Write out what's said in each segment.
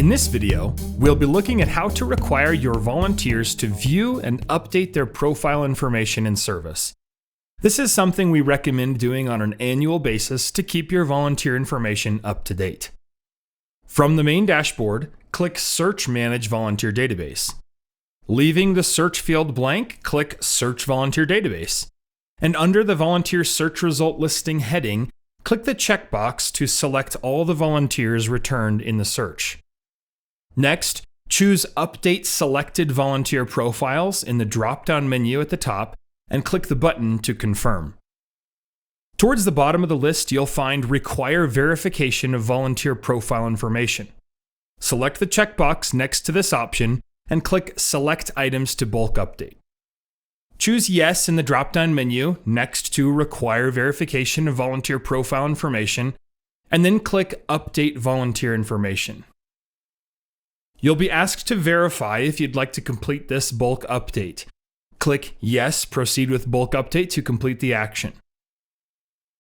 In this video, we'll be looking at how to require your volunteers to view and update their profile information in CERVIS. This is something we recommend doing on an annual basis to keep your volunteer information up to date. From the main dashboard, click Search Manage Volunteer Database. Leaving the search field blank, click Search Volunteer Database. And under the Volunteer Search Result Listing heading, click the checkbox to select all the volunteers returned in the search. Next, choose Update Selected Volunteer Profiles in the drop-down menu at the top and click the button to confirm. Towards the bottom of the list, you'll find Require Verification of Volunteer Profile Information. Select the checkbox next to this option and click Select Items to Bulk Update. Choose Yes in the drop-down menu next to Require Verification of Volunteer Profile Information, and then click Update Volunteer Information. You'll be asked to verify if you'd like to complete this bulk update. Click Yes, Proceed with Bulk Update to complete the action.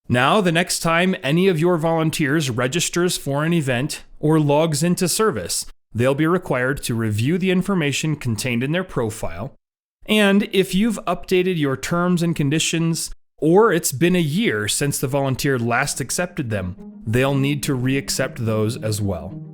Now, the next time any of your volunteers registers for an event or logs into CERVIS, they'll be required to review the information contained in their profile, and if you've updated your terms and conditions, or it's been a year since the volunteer last accepted them, they'll need to re-accept those as well.